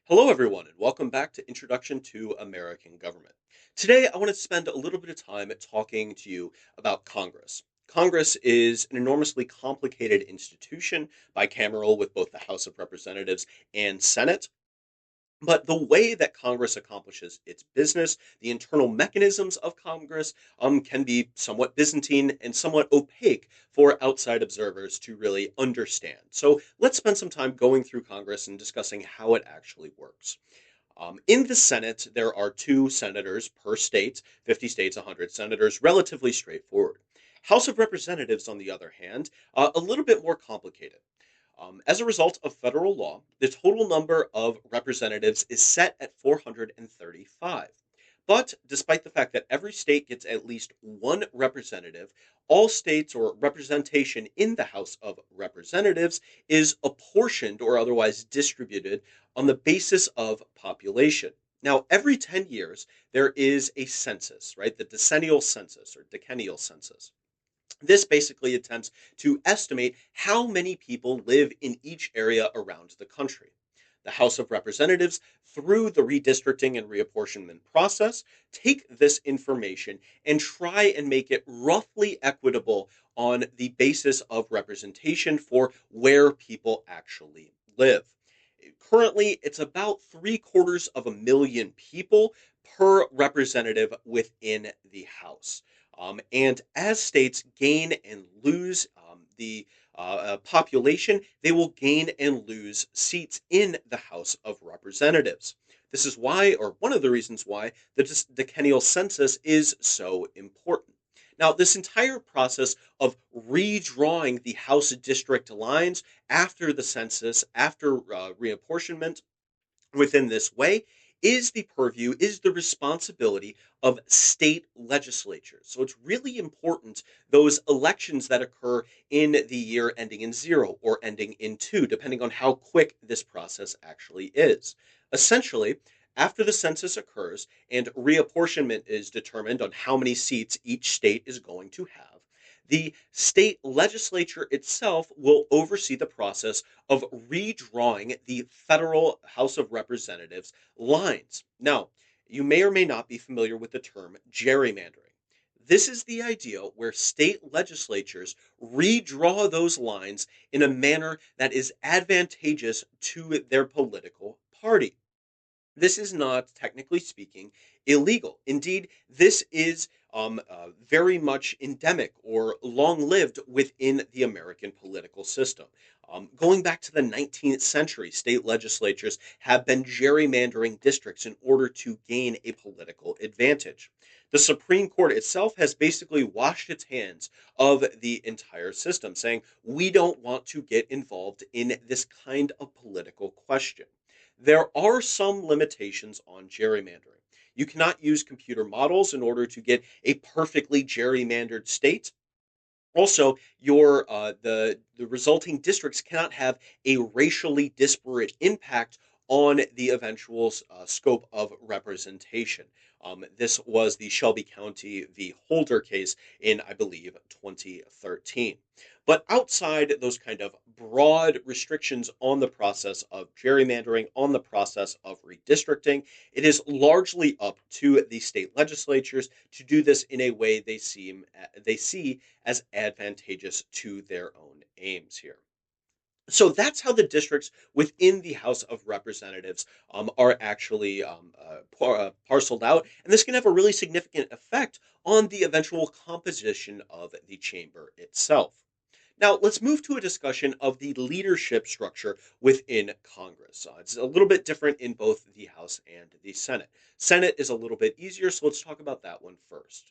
Hello, everyone, and welcome back to Introduction to American Government. Today, I want to spend a little bit of time talking to you about Congress. Congress is an enormously complicated institution, bicameral with both the House of Representatives and Senate. But the way that Congress accomplishes its business, the internal mechanisms of Congress, can be somewhat Byzantine and somewhat opaque for outside observers to really understand. So let's spend some time going through Congress and discussing how it actually works. In the Senate, there are two senators per state, 50 states, 100 senators, relatively straightforward. House of Representatives, on the other hand, a little bit more complicated. As a result of federal law, the total number of representatives is set at 435. But despite the fact that every state gets at least one representative, all states or representation in the House of Representatives is apportioned or otherwise distributed on the basis of population. Now, every 10 years, there is a census, right? The decennial census or decennial census. This basically attempts to estimate how many people live in each area around the country. The House of Representatives, through the redistricting and reapportionment process, take this information and try and make it roughly equitable on the basis of representation for where people actually live. Currently, it's about three-quarters of a million people per representative within the House. And as states gain and lose the population, they will gain and lose seats in the House of Representatives. This is why, or one of the reasons why, the decennial census is so important. Now, this entire process of redrawing the House district lines after the census, after reapportionment, within this way is the purview, is the responsibility of state legislatures. So it's really important those elections that occur in the year ending in zero or ending in two, depending on how quick this process actually is. Essentially, after the census occurs and reapportionment is determined on how many seats each state is going to have, the state legislature itself will oversee the process of redrawing the federal House of Representatives lines. Now, you may or may not be familiar with the term gerrymandering. This is the idea where state legislatures redraw those lines in a manner that is advantageous to their political party. This is not, technically speaking, illegal. Indeed, this is very much endemic or long lived within the American political system. Going back to the 19th century, state legislatures have been gerrymandering districts in order to gain a political advantage. The Supreme Court itself has basically washed its hands of the entire system, saying, we don't want to get involved in this kind of political question. There are some limitations on gerrymandering. You cannot use computer models in order to get a perfectly gerrymandered state. Also, the resulting districts cannot have a racially disparate impact on the eventual scope of representation. This was the Shelby County v. Holder case in, I believe, 2013. But outside those kind of broad restrictions on the process of gerrymandering, on the process of redistricting, it is largely up to the state legislatures to do this in a way they see as advantageous to their own aims here. So that's how the districts within the House of Representatives are actually parceled out. And this can have a really significant effect on the eventual composition of the chamber itself. Now, let's move to a discussion of the leadership structure within Congress. It's a little bit different in both the House and the Senate. Senate is a little bit easier, so let's talk about that one first.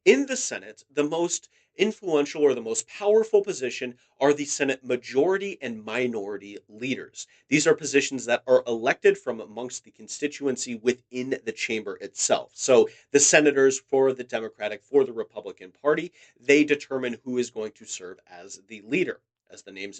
In the Senate, the most influential or the most powerful position are the Senate majority and minority leaders. These are positions that are elected from amongst the constituency within the chamber itself. So the senators for the Democratic, for the Republican Party, they determine who is going to serve as the leader. As the name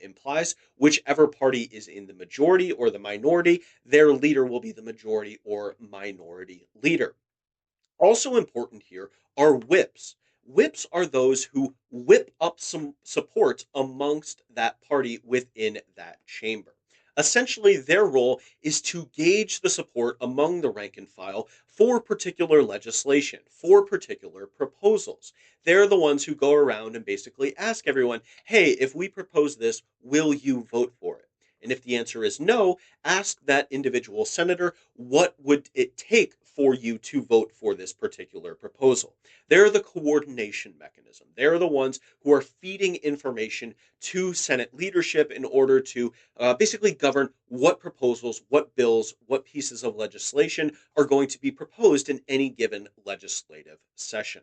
implies, whichever party is in the majority or the minority, their leader will be the majority or minority leader. Also important here are whips. Whips are those who whip up some support amongst that party within that chamber. Essentially, their role is to gauge the support among the rank and file for particular legislation, for particular proposals. They're the ones who go around and basically ask everyone, hey, if we propose this, will you vote for it? And if the answer is no, ask that individual senator, what would it take for you to vote for this particular proposal? They're the coordination mechanism. They're the ones who are feeding information to Senate leadership in order to basically govern what proposals, what bills, what pieces of legislation are going to be proposed in any given legislative session.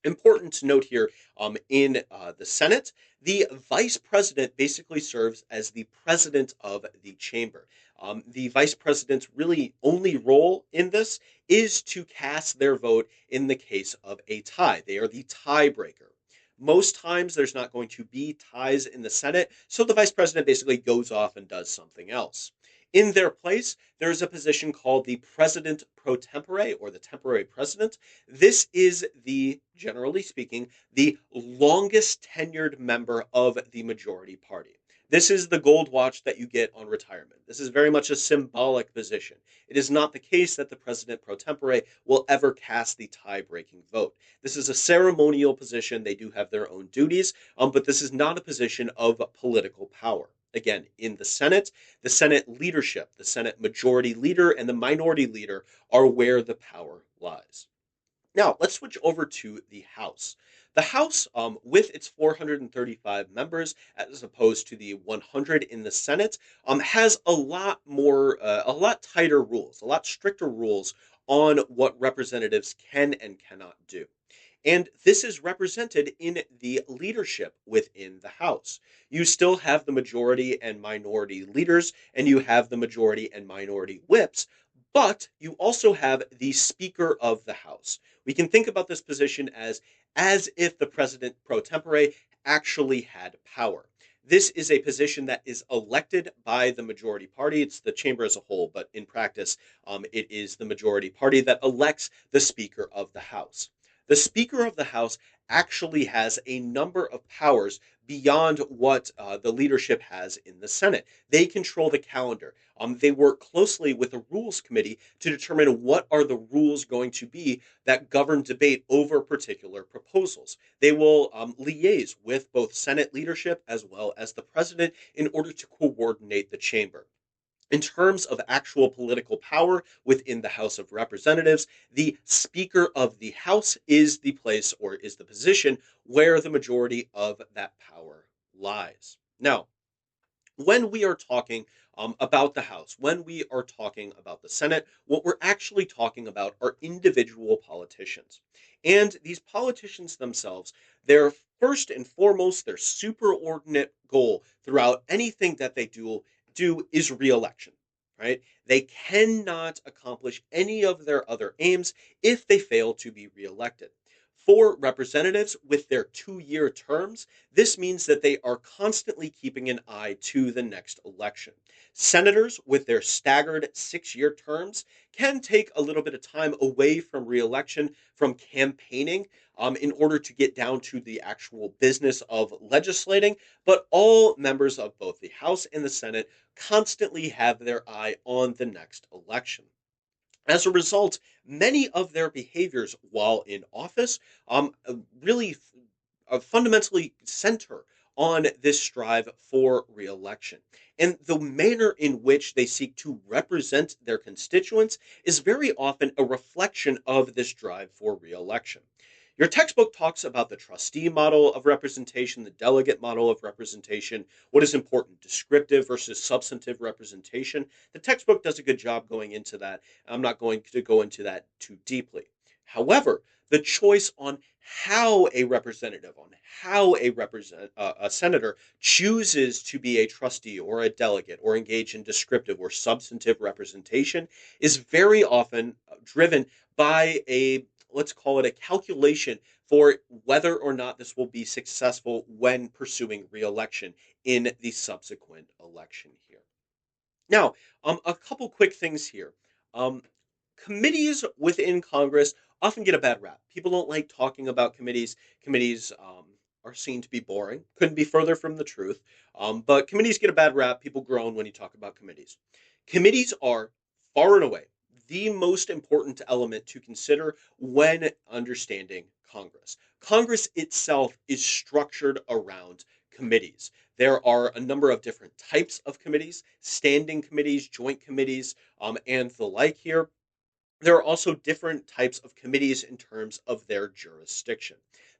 Important to note here in the Senate, the vice president basically serves as the president of the chamber. The vice president's really only role in this is to cast their vote in the case of a tie. They are the tiebreaker. Most times there's not going to be ties in the Senate, so the vice president basically goes off and does something else. In their place, there is a position called the president pro tempore or the temporary president. This is generally speaking, the longest tenured member of the majority party. This is the gold watch that you get on retirement. This is very much a symbolic position. It is not the case that the president pro tempore will ever cast the tie breaking vote. This is a ceremonial position. They do have their own duties, but this is not a position of political power. Again, in the Senate leadership, the Senate majority leader, and the minority leader are where the power lies. Now, let's switch over to the House. The House, with its 435 members, as opposed to the 100 in the Senate, has a lot tighter rules, a lot stricter rules on what representatives can and cannot do. And this is represented in the leadership within the House. You still have the majority and minority leaders, and you have the majority and minority whips, but you also have the Speaker of the House. We can think about this position as if the president pro tempore actually had power. This is a position that is elected by the majority party. It's the chamber as a whole, but in practice, it is the majority party that elects the Speaker of the House. The Speaker of the House actually has a number of powers beyond what the leadership has in the Senate. They control the calendar. They work closely with the Rules Committee to determine what are the rules going to be that govern debate over particular proposals. They will liaise with both Senate leadership as well as the president in order to coordinate the chamber. In terms of actual political power within the House of Representatives, the Speaker of the House is the place or is the position where the majority of that power lies. Now, when we are talking about the House, when we are talking about the Senate, what we're actually talking about are individual politicians. And these politicians themselves, their first and foremost, their superordinate goal throughout anything that they do is reelection, right? They cannot accomplish any of their other aims if they fail to be reelected. For representatives with their 2 year terms, this means that they are constantly keeping an eye to the next election. Senators with their staggered 6 year terms can take a little bit of time away from reelection, from campaigning, in order to get down to the actual business of legislating. But all members of both the House and the Senate constantly have their eye on the next election. As a result, many of their behaviors while in office really fundamentally center on this strive for reelection. And the manner in which they seek to represent their constituents is very often a reflection of this drive for reelection. Your textbook talks about the trustee model of representation, the delegate model of representation, what is important, descriptive versus substantive representation. The textbook does a good job going into that. I'm not going to go into that too deeply. However, the choice on how a senator chooses to be a trustee or a delegate or engage in descriptive or substantive representation is very often driven by a, let's call it, a calculation for whether or not this will be successful when pursuing reelection in the subsequent election here. Now, a couple quick things here. Um, Committees within Congress often get a bad rap. People don't like talking about committees. Committees are seen to be boring. Couldn't be further from the truth. But committees get a bad rap. People groan when you talk about committees. Committees are far and away the most important element to consider when understanding Congress. Congress itself is structured around committees. There are a number of different types of committees, standing committees, joint committees, and the like here. There are also different types of committees in terms of their jurisdiction.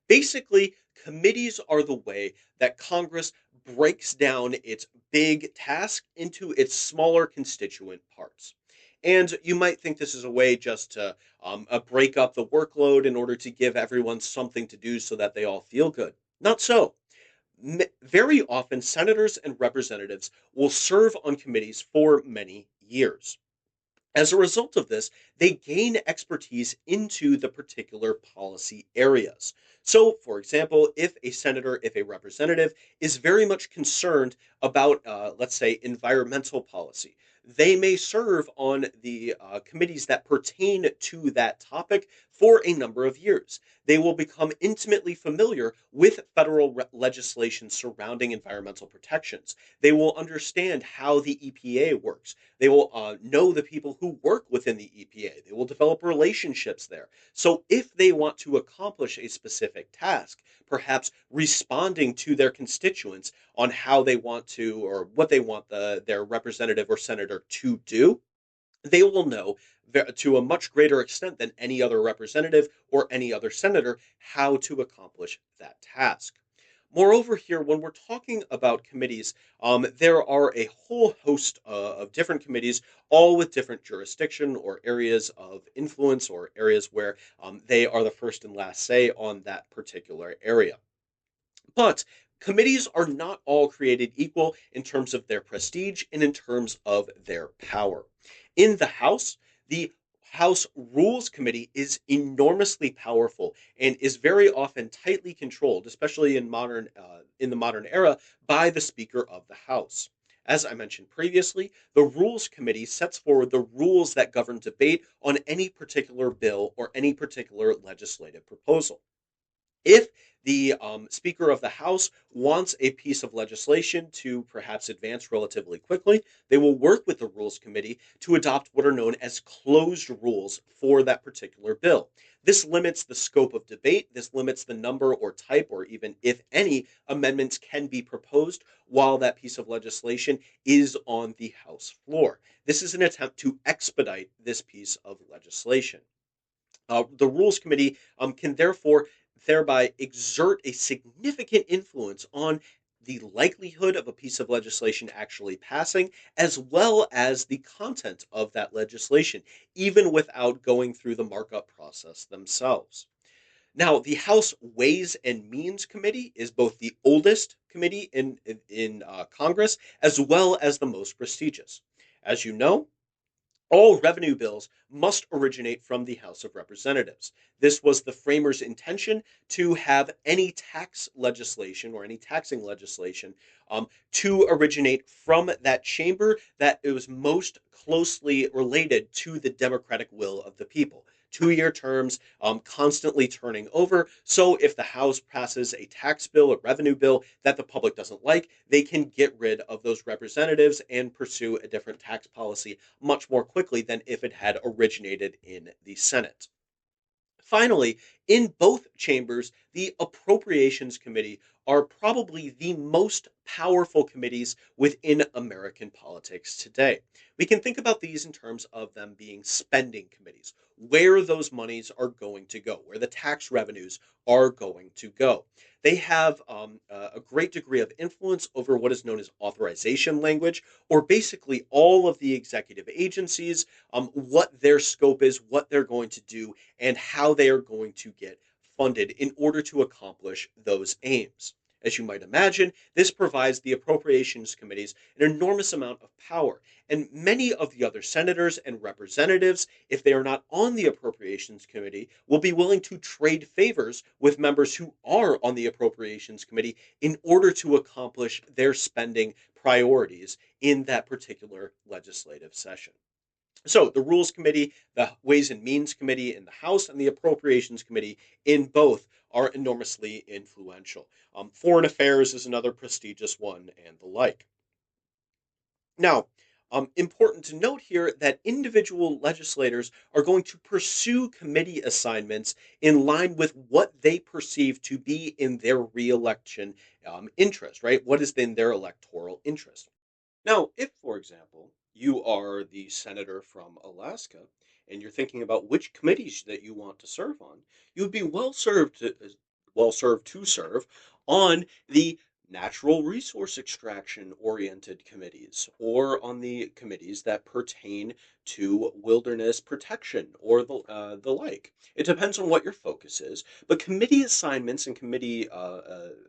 Basically, committees are the way that Congress breaks down its big task into its smaller constituent parts. And you might think this is a way just to break up the workload in order to give everyone something to do so that they all feel good. Not so. Very often, senators and representatives will serve on committees for many years. As a result of this, they gain expertise into the particular policy areas. So, for example, if a senator, if a representative is very much concerned about, let's say, environmental policy, they may serve on the committees that pertain to that topic for a number of years. They will become intimately familiar with federal legislation surrounding environmental protections. They will understand how the EPA works. They will know the people who work within the EPA. They will develop relationships there. So, if they want to accomplish a specific task, perhaps responding to their constituents on how they want to or what they want their representative or senator to do, they will know to a much greater extent than any other representative or any other senator how to accomplish that task. Moreover, here, when we're talking about committees, there are a whole host of different committees, all with different jurisdiction or areas of influence or areas where they are the first and last say on that particular area. But committees are not all created equal in terms of their prestige and in terms of their power. In the House, the House Rules Committee is enormously powerful and is very often tightly controlled, especially in the modern era, by the Speaker of the House. As I mentioned previously, the Rules Committee sets forward the rules that govern debate on any particular bill or any particular legislative proposal. If the Speaker of the House wants a piece of legislation to perhaps advance relatively quickly, they will work with the Rules Committee to adopt what are known as closed rules for that particular bill. This limits the scope of debate, this limits the number or type, or even if any amendments can be proposed while that piece of legislation is on the House floor. This is an attempt to expedite this piece of legislation. The Rules Committee can therefore thereby exert a significant influence on the likelihood of a piece of legislation actually passing, as well as the content of that legislation, even without going through the markup process themselves. Now, the House Ways and Means Committee is both the oldest committee in Congress, as well as the most prestigious. As you know, all revenue bills must originate from the House of Representatives. This was the framers' intention to have any tax legislation or any taxing legislation to originate from that chamber that it was most closely related to the democratic will of the people. 2 year terms, constantly turning over. So, if the House passes a tax bill, a revenue bill that the public doesn't like, they can get rid of those representatives and pursue a different tax policy much more quickly than if it had originated in the Senate. Finally, in both chambers, the Appropriations Committee are probably the most powerful committees within American politics today. We can think about these in terms of them being spending committees, where those monies are going to go, where the tax revenues are going to go. They have a great degree of influence over what is known as authorization language, or basically all of the executive agencies, what their scope is, what they're going to do, and how they are going to get funded in order to accomplish those aims. As you might imagine, this provides the appropriations committees an enormous amount of power. And many of the other senators and representatives, if they are not on the appropriations committee, will be willing to trade favors with members who are on the appropriations committee in order to accomplish their spending priorities in that particular legislative session. So the Rules Committee, the Ways and Means Committee in the House, and the Appropriations Committee in both are enormously influential. Foreign Affairs is another prestigious one, and the like. Now, important to note here that individual legislators are going to pursue committee assignments in line with what they perceive to be in their reelection interest, right? What is in their electoral interest. Now, if, for example, you are the senator from Alaska and you're thinking about which committees that you want to serve on, you'd be well served to serve on the natural resource extraction oriented committees or on the committees that pertain to wilderness protection or the like. It depends on what your focus is, but committee assignments and committee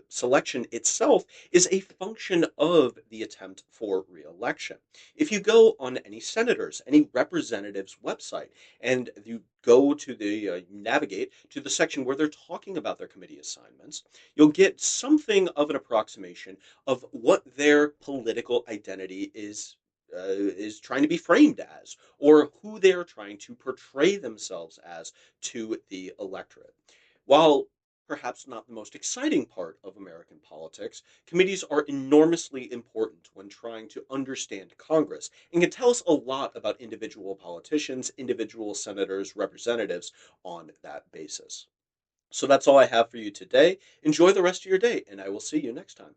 selection itself is a function of the attempt for reelection. If you go on any senator's, any representative's website, and you go to navigate to the section where they're talking about their committee assignments, you'll get something of an approximation of what their political identity is trying to be framed as, or who they are trying to portray themselves as to the electorate. While perhaps not the most exciting part of American politics, committees are enormously important when trying to understand Congress and can tell us a lot about individual politicians, individual senators, representatives on that basis. So that's all I have for you today. Enjoy the rest of your day, and I will see you next time.